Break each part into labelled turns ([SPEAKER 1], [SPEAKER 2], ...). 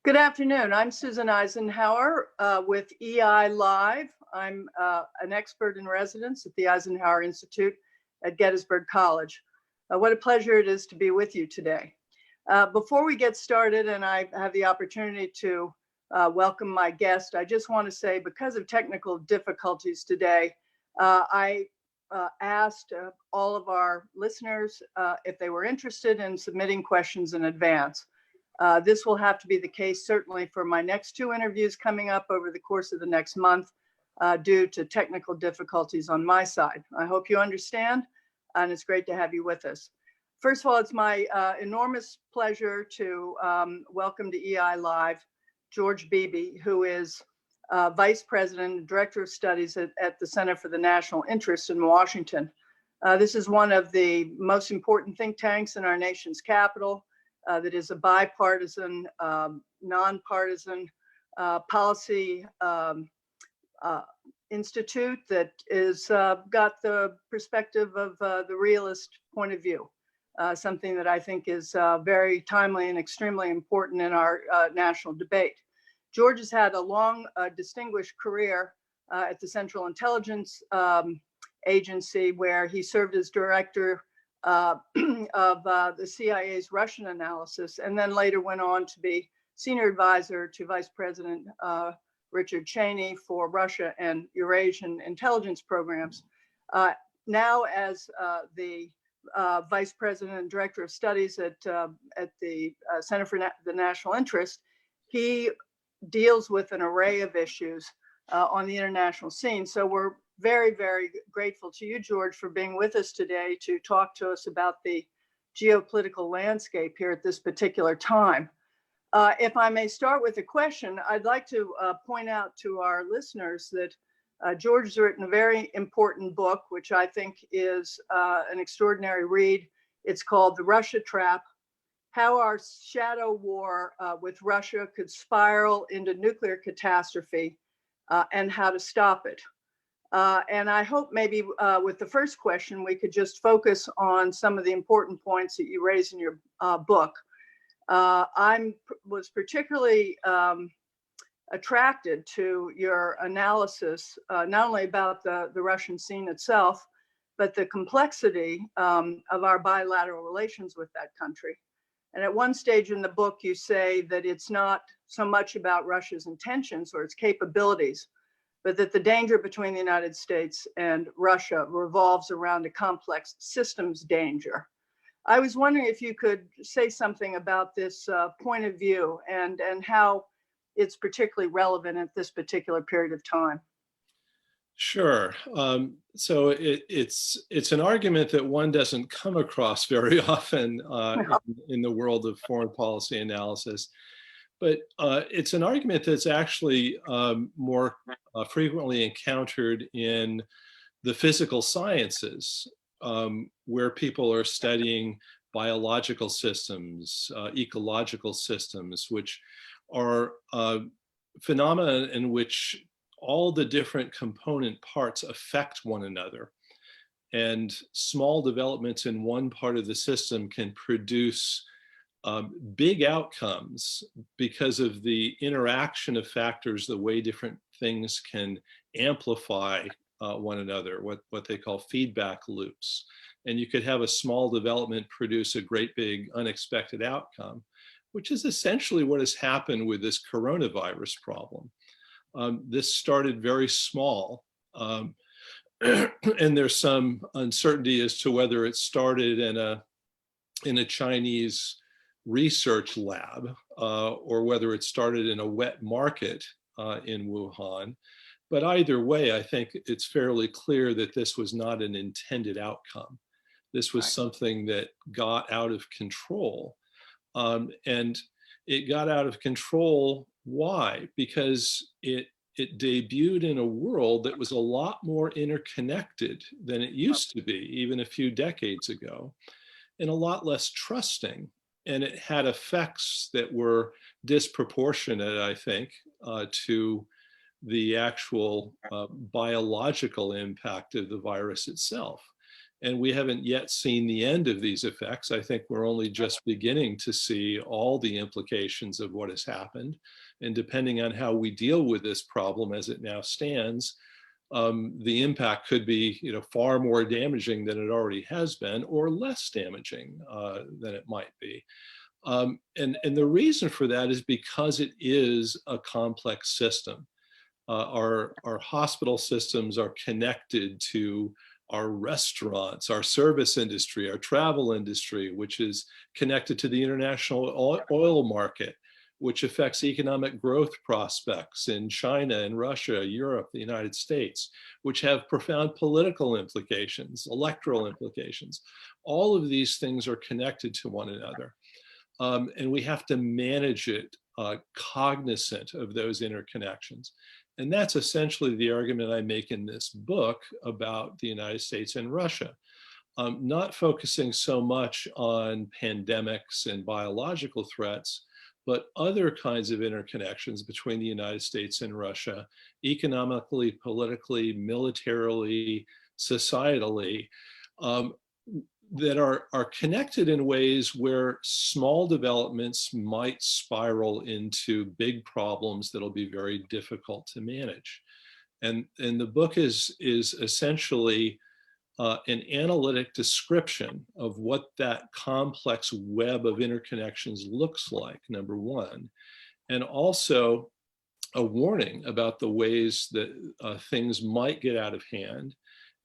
[SPEAKER 1] Good afternoon. I'm Susan Eisenhower with EI Live. I'm an expert in residence at the Eisenhower Institute at Gettysburg College. What a pleasure it is to be with you today. Before we get started and I have the opportunity to welcome my guest, I just want to say because of technical difficulties today, I asked all of our listeners if they were interested in submitting questions in advance. This will have to be the case certainly for my next two interviews coming up over the course of the next month due to technical difficulties on my side. I hope you understand, and it's great to have you with us. First of all, it's my enormous pleasure to welcome to EI Live George Beebe, who is Vice President and Director of Studies at the Center for the National Interest in Washington. This is one of the most important think tanks in our nation's capital. That is a bipartisan, nonpartisan policy institute that is got the perspective of the realist point of view, something that I think is very timely and extremely important in our national debate. George has had a long, distinguished career at the Central Intelligence Agency, where he served as director of the CIA's Russian analysis, and then later went on to be senior advisor to Vice President Richard Cheney for Russia and Eurasian intelligence programs. Now as the Vice President and Director of Studies at the Center for the National Interest, he deals with an array of issues on the international scene. So we're very, very grateful to you, George, for being with us today to talk to us about the geopolitical landscape here at this particular time. If I may start with a question, I'd like to point out to our listeners that George has written a very important book, which I think is an extraordinary read. It's called The Russia Trap: How Our Shadow War with Russia Could Spiral into Nuclear Catastrophe and How to Stop It. And I hope maybe with the first question, we could just focus on some of the important points that you raise in your book. I was particularly attracted to your analysis, not only about the Russian scene itself, but the complexity of our bilateral relations with that country. And at one stage in the book, you say that it's not so much about Russia's intentions or its capabilities, but that the danger between the United States and Russia revolves around a complex systems danger. I was wondering if you could say something about this point of view and how it's particularly relevant at this particular period of time.
[SPEAKER 2] Sure. So it's an argument that one doesn't come across very often in the world of foreign policy analysis. But it's an argument that's actually more frequently encountered in the physical sciences, where people are studying biological systems, ecological systems, which are phenomena in which all the different component parts affect one another. And small developments in one part of the system can produce big outcomes because of the interaction of factors, the way different things can amplify one another, what they call feedback loops. And you could have a small development produce a great big unexpected outcome, which is essentially what has happened with this coronavirus problem. This started very small, and there's some uncertainty as to whether it started in a Chinese research lab or whether it started in a wet market in Wuhan. But either way, I think it's fairly clear that this was not an intended outcome. This was something that got out of control. And it got out of control. Why? Because it debuted in a world that was a lot more interconnected than it used to be, even a few decades ago, and a lot less trusting. And it had effects that were disproportionate, I think, to the actual biological impact of the virus itself. And we haven't yet seen the end of these effects. I think we're only just beginning to see all the implications of what has happened. And depending on how we deal with this problem as it now stands, the impact could be, far more damaging than it already has been, or less damaging than it might be. And the reason for that is because it is a complex system. Our hospital systems are connected to our restaurants, our service industry, our travel industry, which is connected to the international oil market, which affects economic growth prospects in China and Russia, Europe, the United States, which have profound political implications, electoral implications. All of these things are connected to one another. And we have to manage it cognizant of those interconnections. And that's essentially the argument I make in this book about the United States and Russia. Not focusing so much on pandemics and biological threats, but other kinds of interconnections between the United States and Russia, economically, politically, militarily, societally, that are connected in ways where small developments might spiral into big problems that'll be very difficult to manage. And the book is essentially an analytic description of what that complex web of interconnections looks like, number one, and also a warning about the ways that things might get out of hand.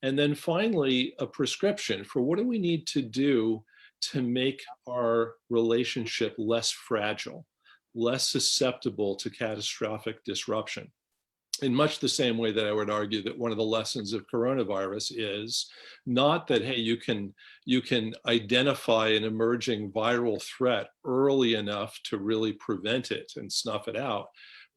[SPEAKER 2] And then finally, a prescription for what do we need to do to make our relationship less fragile, less susceptible to catastrophic disruption. In much the same way that I would argue that one of the lessons of coronavirus is not that, hey, you can identify an emerging viral threat early enough to really prevent it and snuff it out.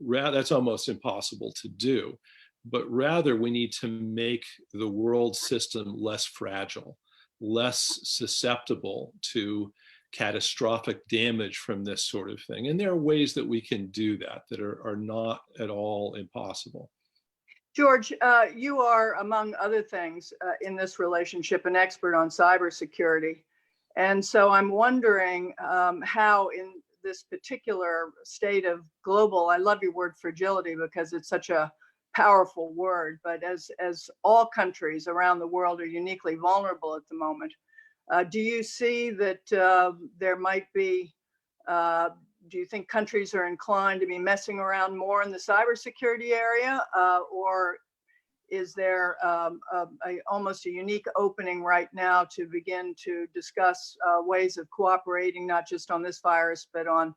[SPEAKER 2] That's almost impossible to do. But rather, we need to make the world system less fragile, less susceptible to catastrophic damage from this sort of thing. And there are ways that we can do that that are not at all impossible.
[SPEAKER 1] George, you are, among other things, in this relationship, an expert on cybersecurity. And so I'm wondering how in this particular state of global, I love your word fragility because it's such a powerful word, but as all countries around the world are uniquely vulnerable at the moment, do you see that there might be, do you think countries are inclined to be messing around more in the cybersecurity area, or is there almost a unique opening right now to begin to discuss ways of cooperating, not just on this virus, but on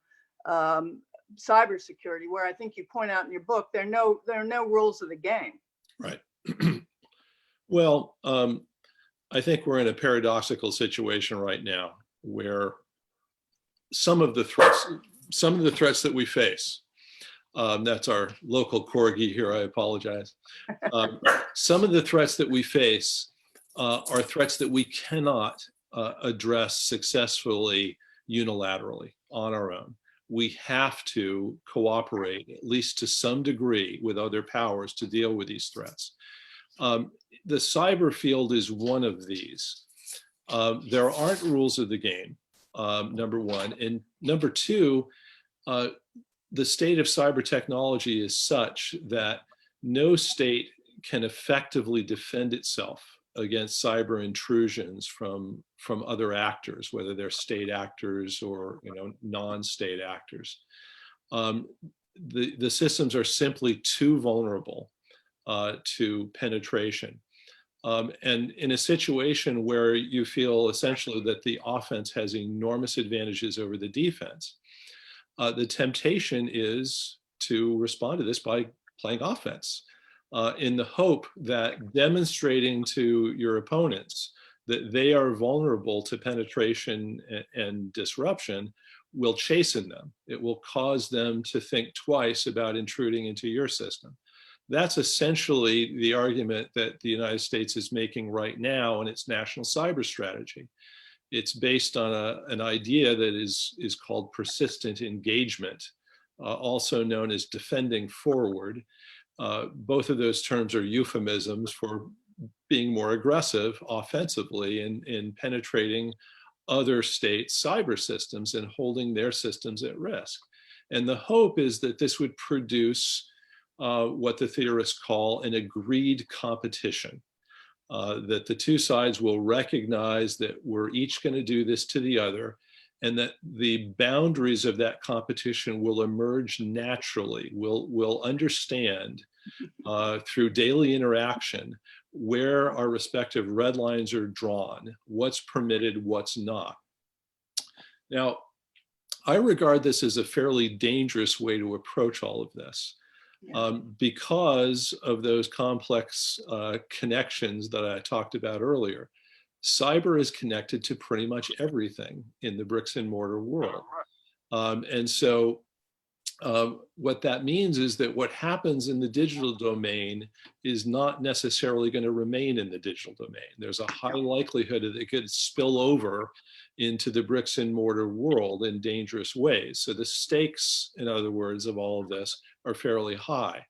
[SPEAKER 1] cybersecurity, where I think you point out in your book, there are no rules of the game.
[SPEAKER 2] Right. Well, I think we're in a paradoxical situation right now where some of the threats that we face, that's our local corgi here, I apologize. Some of the threats that we face are threats that we cannot address successfully unilaterally on our own. We have to cooperate, at least to some degree, with other powers to deal with these threats. The cyber field is one of these. There aren't rules of the game, number one. And number two, the state of cyber technology is such that no state can effectively defend itself against cyber intrusions from other actors, whether they're state actors or non-state actors. The systems are simply too vulnerable to penetration. And in a situation where you feel essentially that the offense has enormous advantages over the defense, the temptation is to respond to this by playing offense, in the hope that demonstrating to your opponents that they are vulnerable to penetration and disruption will chasten them. It will cause them to think twice about intruding into your system. That's essentially the argument that the United States is making right now in its national cyber strategy. It's based on an idea that is called persistent engagement, also known as defending forward. Both of those terms are euphemisms for being more aggressive offensively in penetrating other states' cyber systems and holding their systems at risk. And the hope is that this would produce what the theorists call an agreed competition, that the two sides will recognize that we're each going to do this to the other, and that the boundaries of that competition will emerge naturally. We'll understand through daily interaction where our respective red lines are drawn, what's permitted, what's not. Now, I regard this as a fairly dangerous way to approach all of this, because of those complex connections that I talked about earlier. Cyber is connected to pretty much everything in the bricks and mortar world. And so what that means is that what happens in the digital domain is not necessarily going to remain in the digital domain. There's a high likelihood that it could spill over into the bricks and mortar world in dangerous ways. So the stakes, in other words, of all of this are fairly high.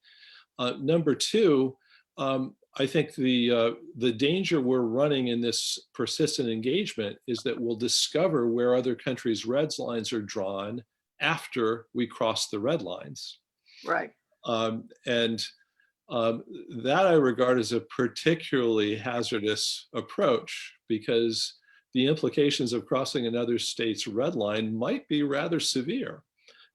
[SPEAKER 2] Number two, I think the danger we're running in this persistent engagement is that we'll discover where other countries' red lines are drawn after we cross the red lines.
[SPEAKER 1] Right.
[SPEAKER 2] And that I regard as a particularly hazardous approach, because the implications of crossing another state's red line might be rather severe.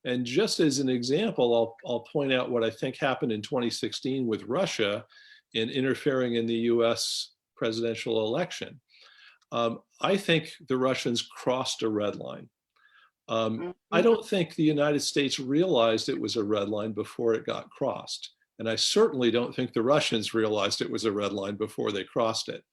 [SPEAKER 2] And just as an example, I'll point out what I think happened in 2016 with Russia in interfering in the US presidential election. I think the Russians crossed a red line. I don't think the United States realized it was a red line before it got crossed. And I certainly don't think the Russians realized it was a red line before they crossed it.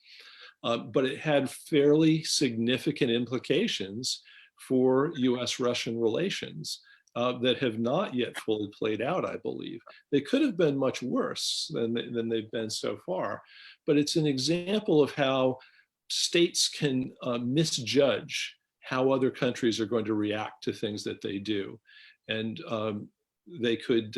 [SPEAKER 2] But it had fairly significant implications for US-Russian relations that have not yet fully played out, I believe. They could have been much worse than they've been so far. But it's an example of how states can misjudge how other countries are going to react to things that they do. And they could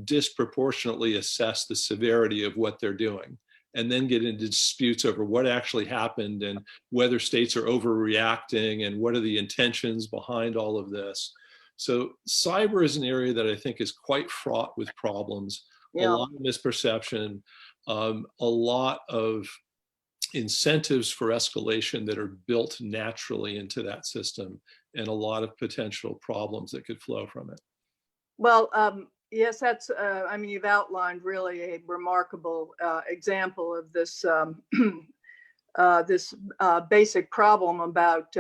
[SPEAKER 2] disproportionately assess the severity of what they're doing, and then get into disputes over what actually happened and whether states are overreacting and what are the intentions behind all of this. So cyber is an area that I think is quite fraught with problems, a lot of misperception, a lot of incentives for escalation that are built naturally into that system, and a lot of potential problems that could flow from it.
[SPEAKER 1] Well, yes, that's, I mean, you've outlined really a remarkable example of this, this basic problem about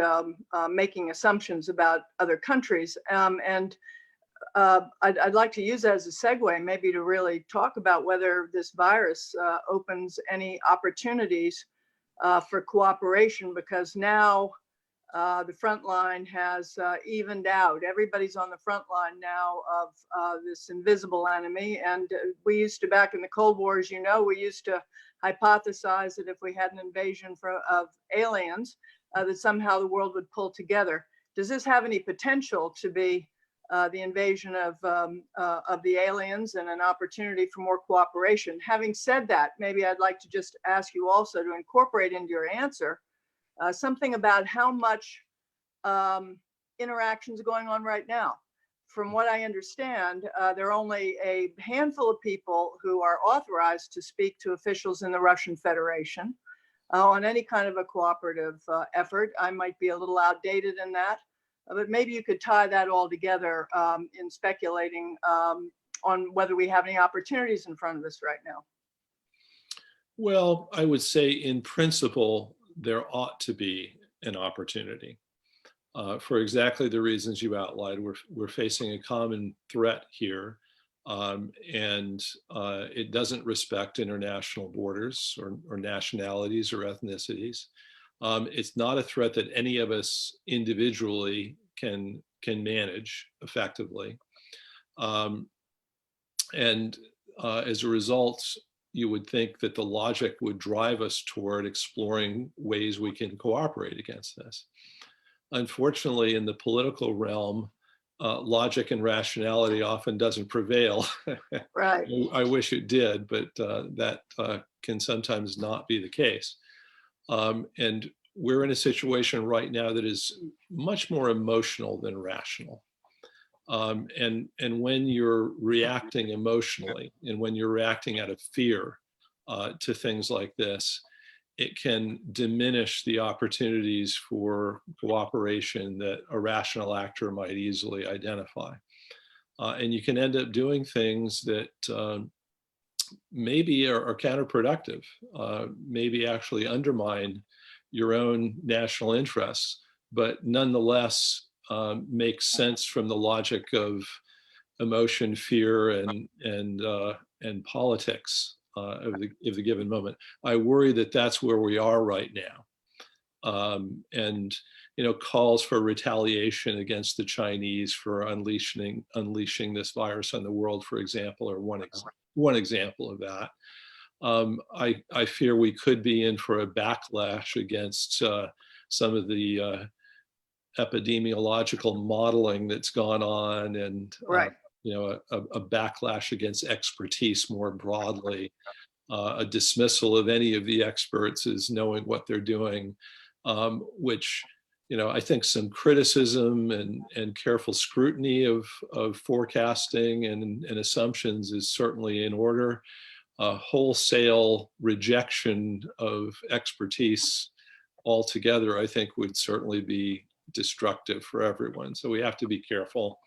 [SPEAKER 1] making assumptions about other countries. And I'd like to use that as a segue, maybe to really talk about whether this virus opens any opportunities for cooperation, because now the front line has evened out. Everybody's on the front line now of this invisible enemy. And we used to, back in the Cold War, as you know, we used to hypothesize that if we had an invasion of aliens, that somehow the world would pull together. Does this have any potential to be the invasion of the aliens and an opportunity for more cooperation? Having said that, maybe I'd like to just ask you also to incorporate into your answer something about how much interactions are going on right now. From what I understand, there are only a handful of people who are authorized to speak to officials in the Russian Federation on any kind of a cooperative effort. I might be a little outdated in that, but maybe you could tie that all together in speculating on whether we have any opportunities in front of us right now.
[SPEAKER 2] Well, I would say in principle, there ought to be an opportunity for exactly the reasons you outlined. We're facing a common threat here, and it doesn't respect international borders or nationalities or ethnicities. It's not a threat that any of us individually can manage effectively. And as a result, you would think that the logic would drive us toward exploring ways we can cooperate against this. Unfortunately, in the political realm, logic and rationality often doesn't prevail.
[SPEAKER 1] Right.
[SPEAKER 2] I wish it did, but that can sometimes not be the case. And we're in a situation right now that is much more emotional than rational. And when you're reacting emotionally and when you're reacting out of fear to things like this, it can diminish the opportunities for cooperation that a rational actor might easily identify. And you can end up doing things that maybe are counterproductive, maybe actually undermine your own national interests, but nonetheless make sense from the logic of emotion, fear, and politics of the given moment. I worry that that's where we are right now. And calls for retaliation against the Chinese for unleashing this virus on the world, for example, are one example of that. I fear we could be in for a backlash against some of the epidemiological modeling that's gone on, and
[SPEAKER 1] Right.
[SPEAKER 2] a backlash against expertise more broadly, a dismissal of any of the experts as knowing what they're doing, which I think some criticism and careful scrutiny of forecasting and assumptions is certainly in order. Wholesale rejection of expertise altogether, I think, would certainly be destructive for everyone. So we have to be careful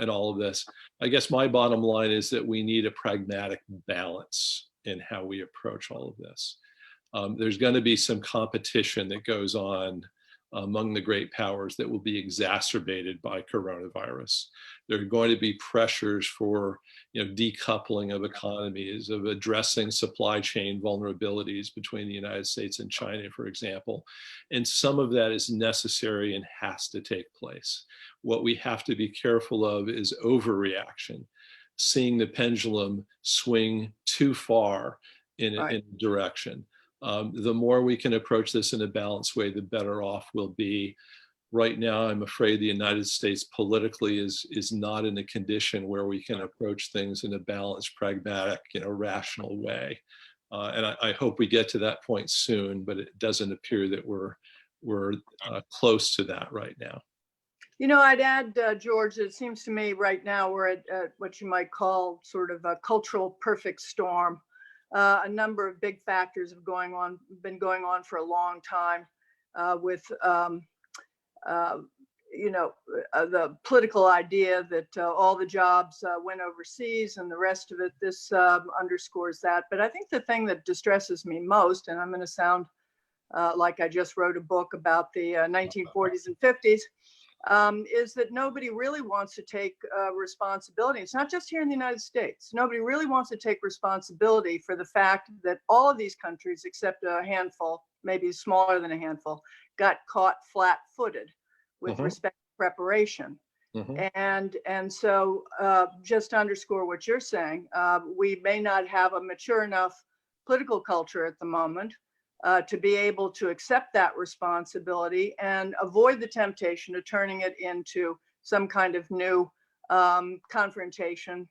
[SPEAKER 2] in all of this. I guess my bottom line is that we need a pragmatic balance in how we approach all of this. There's going to be some competition that goes on among the great powers that will be exacerbated by coronavirus. There are going to be pressures for decoupling of economies, of addressing supply chain vulnerabilities between the United States and China, for example. And some of that is necessary and has to take place. What we have to be careful of is overreaction, seeing the pendulum swing too far in a direction. The more we can approach this in a balanced way, the better off we'll be. Right now, I'm afraid the United States politically is not in a condition where we can approach things in a balanced, pragmatic, rational way. And I hope we get to that point soon, but it doesn't appear that we're close to that right now.
[SPEAKER 1] I'd add, George, it seems to me right now we're at what you might call sort of a cultural perfect storm. A number of big factors have been going on for a long time, with the political idea that all the jobs went overseas and the rest of it. This underscores that. But I think the thing that distresses me most, and I'm going to sound like I just wrote a book about the 1940s and 50s, is that nobody really wants to take responsibility. It's not just here in the United States. Nobody really wants to take responsibility for the fact that all of these countries, except a handful, maybe smaller than a handful, got caught flat-footed with respect to preparation. And so just to underscore what you're saying, we may not have a mature enough political culture at the moment to be able to accept that responsibility and avoid the temptation of turning it into some kind of new confrontation,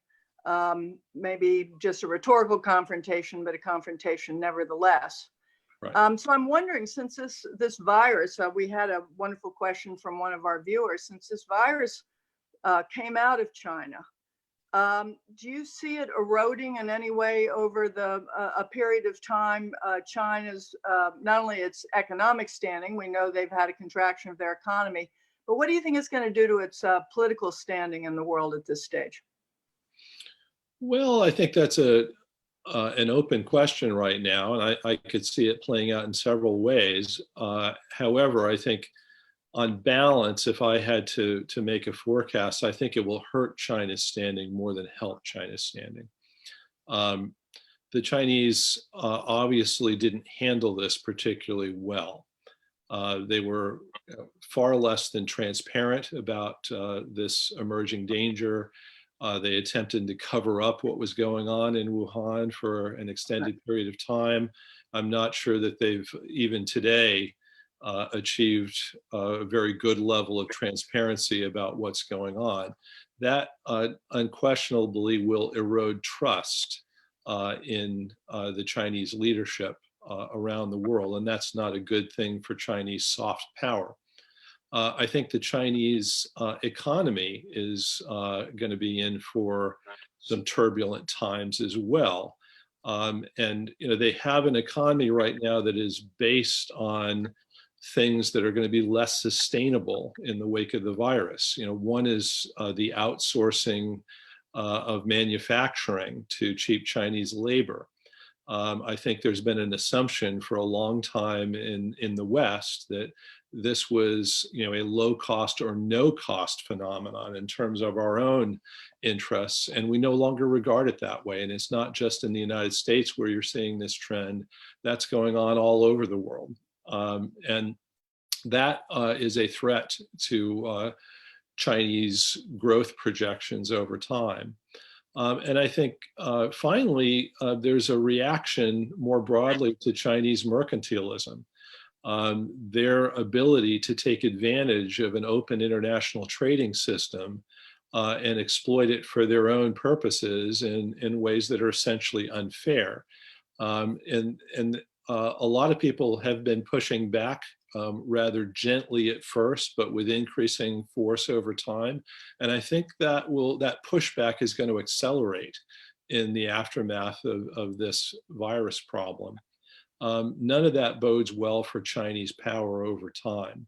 [SPEAKER 1] maybe just a rhetorical confrontation, but a confrontation nevertheless. Right. So I'm wondering, since this virus, we had a wonderful question from one of our viewers, since this virus came out of China, do you see it eroding in any way over a period of time? China's, not only its economic standing, we know they've had a contraction of their economy, but what do you think it's going to do to its political standing in the world at this stage?
[SPEAKER 2] Well, I think that's an open question right now, and I could see it playing out in several ways. However, I think on balance, if I had to make a forecast, I think it will hurt China's standing more than help China's standing. The Chinese obviously didn't handle this particularly well. They were far less than transparent about this emerging danger. They attempted to cover up what was going on in Wuhan for an extended period of time. I'm not sure that they've even today achieved a very good level of transparency about what's going on. That unquestionably will erode trust in the Chinese leadership around the world, and that's not a good thing for Chinese soft power. I think the Chinese economy is going to be in for some turbulent times as well. And they have an economy right now that is based on things that are going to be less sustainable in the wake of the virus. One is the outsourcing of manufacturing to cheap Chinese labor. I think there's been an assumption for a long time in the West that this was, a low cost or no cost phenomenon in terms of our own interests. And we no longer regard it that way. And it's not just in the United States where you're seeing this trend. That's going on all over the world. And that is a threat to Chinese growth projections over time. And I think finally, there's a reaction more broadly to Chinese mercantilism. Their ability to take advantage of an open international trading system and exploit it for their own purposes in ways that are essentially unfair. And a lot of people have been pushing back rather gently at first, but with increasing force over time. And I think that pushback is going to accelerate in the aftermath of this virus problem. None of that bodes well for Chinese power over time.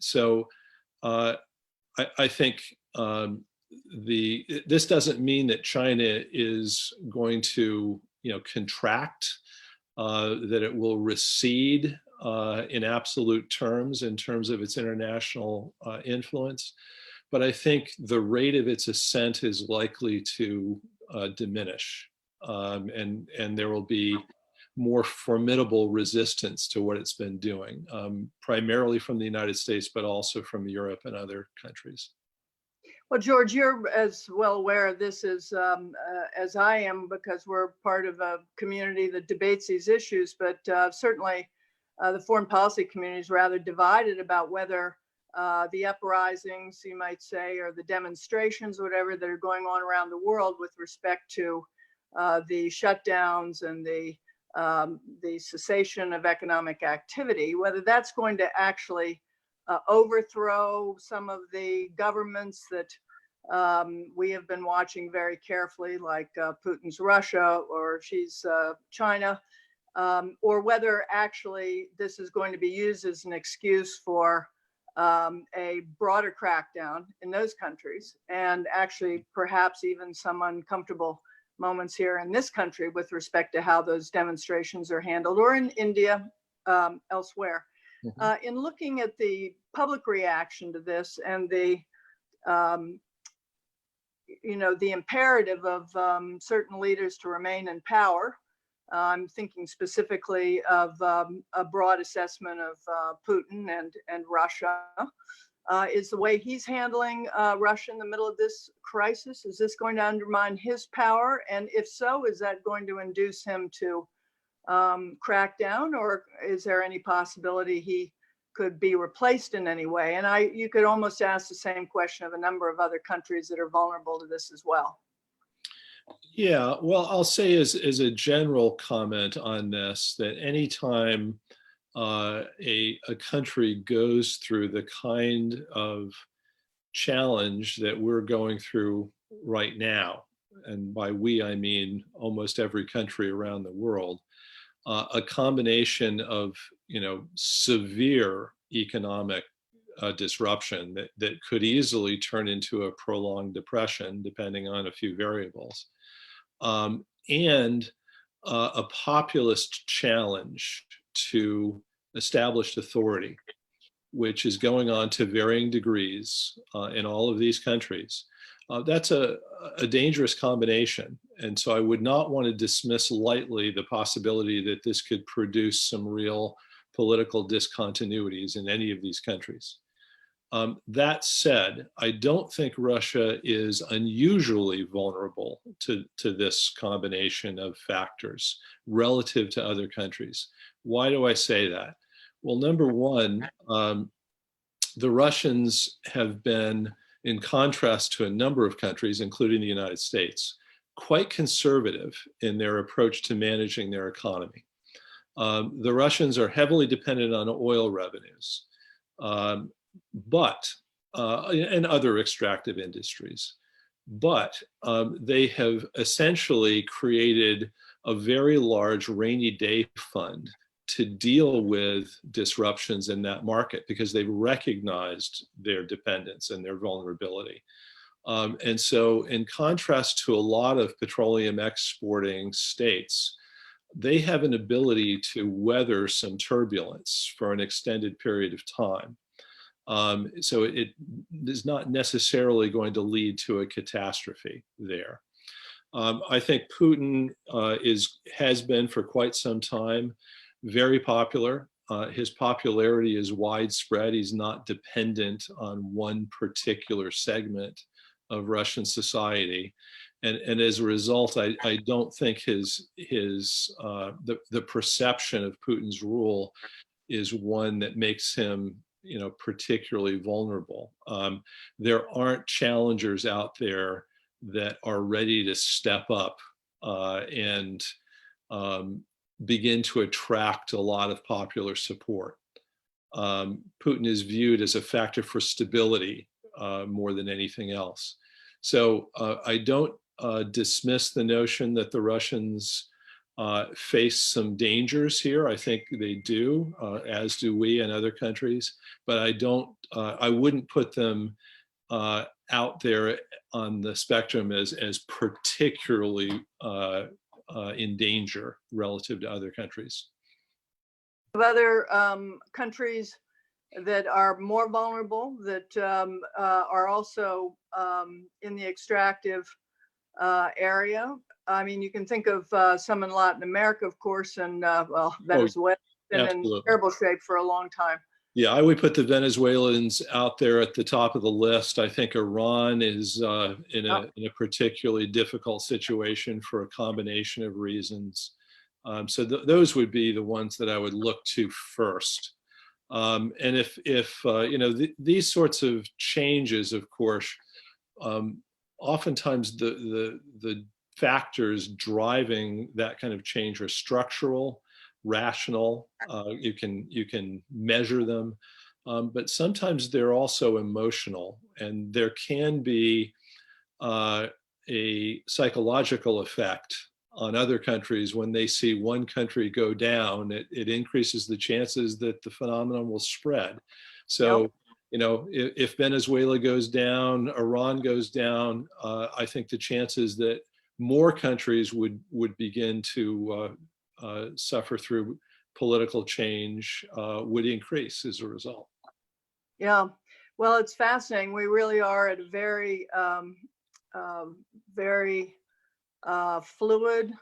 [SPEAKER 2] So I think this doesn't mean that China is going to contract, that it will recede in absolute terms in terms of its international influence. But I think the rate of its ascent is likely to diminish, and there will be more formidable resistance to what it's been doing, primarily from the United States, but also from Europe and other countries.
[SPEAKER 1] Well, George, you're as well aware of this as I am, because we're part of a community that debates these issues, but certainly the foreign policy community is rather divided about whether the uprisings, you might say, or the demonstrations, whatever, that are going on around the world with respect to the shutdowns and the cessation of economic activity, whether that's going to actually overthrow some of the governments that we have been watching very carefully, like Putin's Russia or Xi's China, or whether actually this is going to be used as an excuse for a broader crackdown in those countries, and actually perhaps even some uncomfortable moments here in this country with respect to how those demonstrations are handled, or in India, elsewhere. Mm-hmm. In looking at the public reaction to this and the imperative of certain leaders to remain in power, I'm thinking specifically of a broad assessment of Putin and Russia. Is the way he's handling Russia in the middle of this crisis, is this going to undermine his power? And if so, is that going to induce him to crack down, or is there any possibility he could be replaced in any way? And you could almost ask the same question of a number of other countries that are vulnerable to this as well.
[SPEAKER 2] Yeah, well, I'll say as a general comment on this, that anytime a country goes through the kind of challenge that we're going through right now, and by we, I mean almost every country around the world, a combination of, severe economic disruption that could easily turn into a prolonged depression, depending on a few variables, and a populist challenge to established authority, which is going on to varying degrees in all of these countries. That's a dangerous combination. And so I would not want to dismiss lightly the possibility that this could produce some real political discontinuities in any of these countries. That said, I don't think Russia is unusually vulnerable to this combination of factors relative to other countries. Why do I say that? Well, number one, the Russians have been, in contrast to a number of countries, including the United States, quite conservative in their approach to managing their economy. The Russians are heavily dependent on oil revenues, and other extractive industries. But they have essentially created a very large rainy day fund to deal with disruptions in that market because they've recognized their dependence and their vulnerability. And so in contrast to a lot of petroleum exporting states, they have an ability to weather some turbulence for an extended period of time. So it is not necessarily going to lead to a catastrophe there. I think Putin has been for quite some time very popular. His popularity is widespread. He's not dependent on one particular segment of Russian society. And as a result, I don't think the perception of Putin's rule is one that makes him, particularly vulnerable. There aren't challengers out there that are ready to step up and begin to attract a lot of popular support. Putin is viewed as a factor for stability more than anything else. So I don't dismiss the notion that the Russians face some dangers here. I think they do, as do we and other countries, but I wouldn't put them out there on the spectrum as particularly in danger relative to other countries.
[SPEAKER 1] Other countries that are more vulnerable, that are also in the extractive area. I mean, you can think of some in Latin America, of course, and Venezuela has been in terrible shape for a long time.
[SPEAKER 2] Yeah, I would put the Venezuelans out there at the top of the list. I think Iran is in a particularly difficult situation for a combination of reasons. So those would be the ones that I would look to first. And if these sorts of changes, of course, oftentimes the factors driving that kind of change are structural, rational. You can measure them, but sometimes they're also emotional, and there can be a psychological effect on other countries when they see one country go down. It increases the chances that the phenomenon will spread. So, if Venezuela goes down, Iran goes down, I think the chances that more countries would begin to suffer through political change would increase as a result.
[SPEAKER 1] Yeah, well, it's fascinating. We really are at a very, very fluid.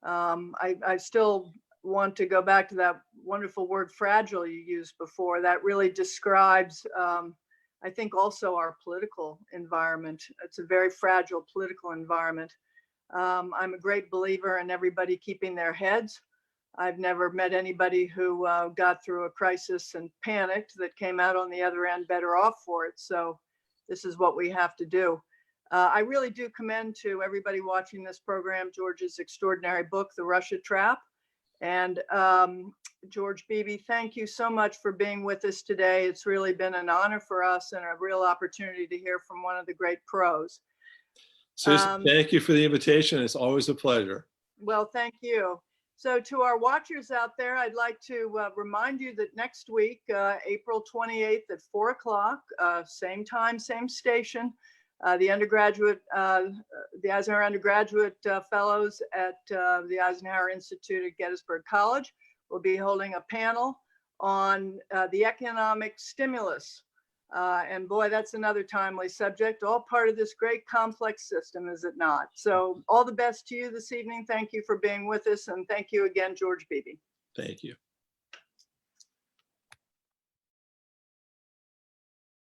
[SPEAKER 1] I still want to go back to that wonderful word fragile you used before. That really describes, I think, also our political environment. It's a very fragile political environment. I'm a great believer in everybody keeping their heads. I've never met anybody who got through a crisis and panicked that came out on the other end better off for it. So this is what we have to do. I really do commend to everybody watching this program George's extraordinary book, The Russia Trap. And George Beebe, thank you so much for being with us today. It's really been an honor for us and a real opportunity to hear from one of the great pros.
[SPEAKER 2] Susan, thank you for the invitation. It's always a pleasure.
[SPEAKER 1] Well, thank you. So to our watchers out there, I'd like to remind you that next week, April 28th at 4 o'clock, same time, same station, the Eisenhower undergraduate fellows at the Eisenhower Institute at Gettysburg College will be holding a panel on the economic stimulus. And boy, that's another timely subject, all part of this great complex system, is it not? So all the best to you this evening. Thank you for being with us. And thank you again, George Beebe.
[SPEAKER 2] Thank you.